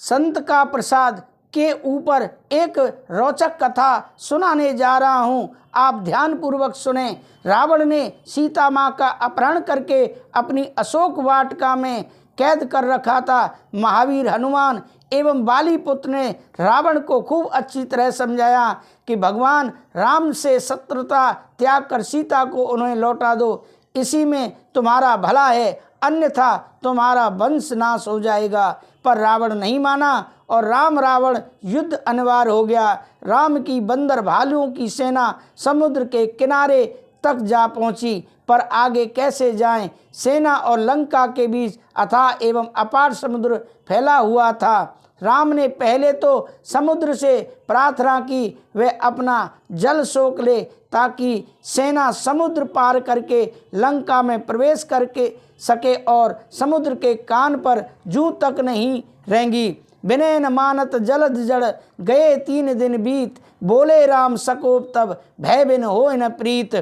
संत का प्रसाद के ऊपर एक रोचक कथा सुनाने जा रहा हूँ, आप ध्यानपूर्वक सुने। रावण ने सीता माँ का अपहरण करके अपनी अशोक वाटिका में कैद कर रखा था। महावीर हनुमान एवं बाली पुत्र ने रावण को खूब अच्छी तरह समझाया कि भगवान राम से शत्रुता त्याग कर सीता को उन्हें लौटा दो, इसी में तुम्हारा भला है, अन्यथा तुम्हारा वंश नाश हो जाएगा। पर रावण नहीं माना और राम रावण युद्ध अनिवार्य हो गया। राम की बंदर भालुओं की सेना समुद्र के किनारे तक जा पहुंची, पर आगे कैसे जाएं? सेना और लंका के बीच अथाह एवं अपार समुद्र फैला हुआ था। राम ने पहले तो समुद्र से प्रार्थना की वह अपना जल सोख ले, ताकि सेना समुद्र पार करके लंका में प्रवेश करके सके और समुद्र के कान पर जूं तक नहीं रहेंगी। विनय न मानत जलद जड़ गए 3 दिन बीत, बोले राम सकोप तब भय बिन होय न प्रीत।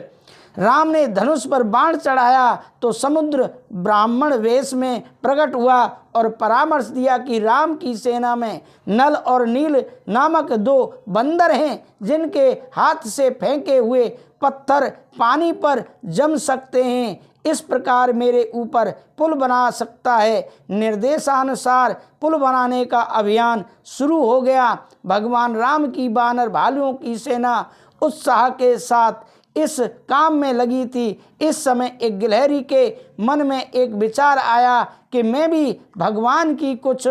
राम ने धनुष पर बाण चढ़ाया तो समुद्र ब्राह्मण वेश में प्रकट हुआ और परामर्श दिया कि राम की सेना में नल और नील नामक 2 बंदर हैं, जिनके हाथ से फेंके हुए पत्थर पानी पर जम सकते हैं। इस प्रकार मेरे ऊपर पुल बना सकता है। निर्देशानुसार पुल बनाने का अभियान शुरू हो गया। भगवान राम की वानर भालुओं की सेना उत्साह के साथ इस काम में लगी थी। इस समय एक गिलहरी के मन में एक विचार आया कि मैं भी भगवान की कुछ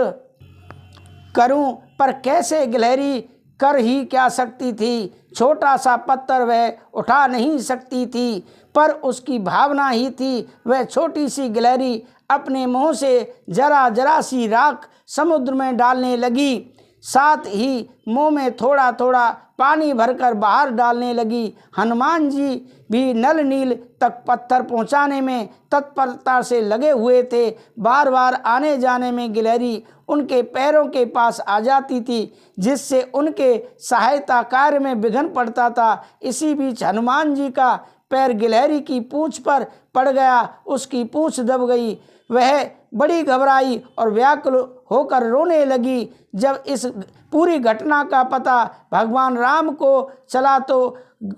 करूं, पर कैसे? गिलहरी कर ही क्या सकती थी? छोटा सा पत्थर वह उठा नहीं सकती थी, पर उसकी भावना ही थी। वह छोटी सी गिलहरी अपने मुंह से जरा जरा सी राख समुद्र में डालने लगी, साथ ही मुंह में थोड़ा थोड़ा पानी भरकर बाहर डालने लगी। हनुमान जी भी नल नील तक पत्थर पहुंचाने में तत्परता से लगे हुए थे। बार बार आने जाने में गिलहरी उनके पैरों के पास आ जाती थी, जिससे उनके सहायता कार्य में विघ्न पड़ता था। इसी बीच हनुमान जी का पैर गिलहरी की पूंछ पर पड़ गया, उसकी पूंछ दब गई। वह बड़ी घबराई और व्याकुल होकर रोने लगी। जब इस पूरी घटना का पता भगवान राम को चला तो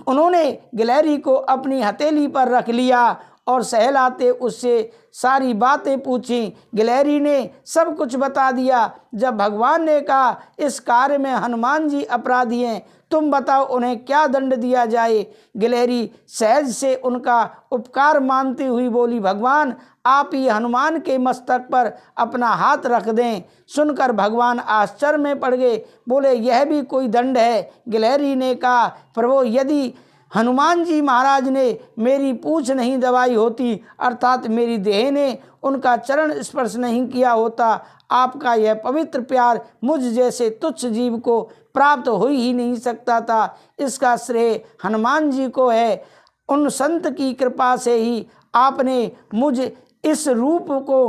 उन्होंने गिलहरी को अपनी हथेली पर रख लिया और सहलाते उससे सारी बातें पूछी। गिलहरी ने सब कुछ बता दिया। जब भगवान ने कहा, इस कार्य में हनुमान जी अपराधी हैं, तुम बताओ उन्हें क्या दंड दिया जाए? गिलहरी सहज से उनका उपकार मानती हुई बोली, भगवान आप ही हनुमान के मस्तक पर अपना हाथ रख दें। सुनकर भगवान आश्चर्य में पड़ गए, बोले यह भी कोई दंड है? गिलहरी ने कहा, प्रभु यदि हनुमान जी महाराज ने मेरी पूंछ नहीं दबाई होती, अर्थात मेरी देह ने उनका चरण स्पर्श नहीं किया होता, आपका यह पवित्र प्यार मुझ जैसे तुच्छ जीव को प्राप्त हो ही नहीं सकता था। इसका श्रेय हनुमान जी को है। उन संत की कृपा से ही आपने मुझ इस रूप को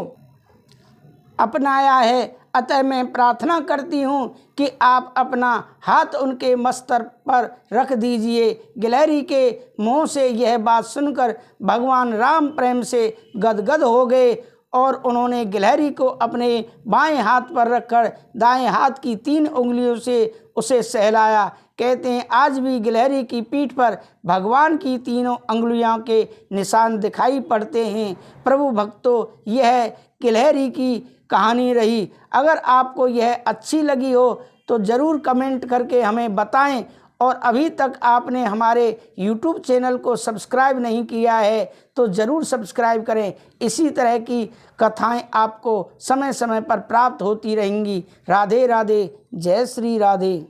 अपनाया है। अतः मैं प्रार्थना करती हूँ कि आप अपना हाथ उनके मस्तक पर रख दीजिए। गिलहरी के मुँह से यह बात सुनकर भगवान राम प्रेम से गदगद हो गए और उन्होंने गिलहरी को अपने बाएं हाथ पर रखकर दाएं हाथ की 3 उंगलियों से उसे सहलाया। कहते हैं आज भी गिलहरी की पीठ पर भगवान की 3 अंगुलियों के निशान दिखाई पड़ते हैं। प्रभु भक्तों, यह गिलहरी की कहानी रही। अगर आपको यह अच्छी लगी हो तो ज़रूर कमेंट करके हमें बताएं, और अभी तक आपने हमारे YouTube चैनल को सब्सक्राइब नहीं किया है तो ज़रूर सब्सक्राइब करें। इसी तरह की कथाएं आपको समय समय पर प्राप्त होती रहेंगी। राधे राधे, जय श्री राधे।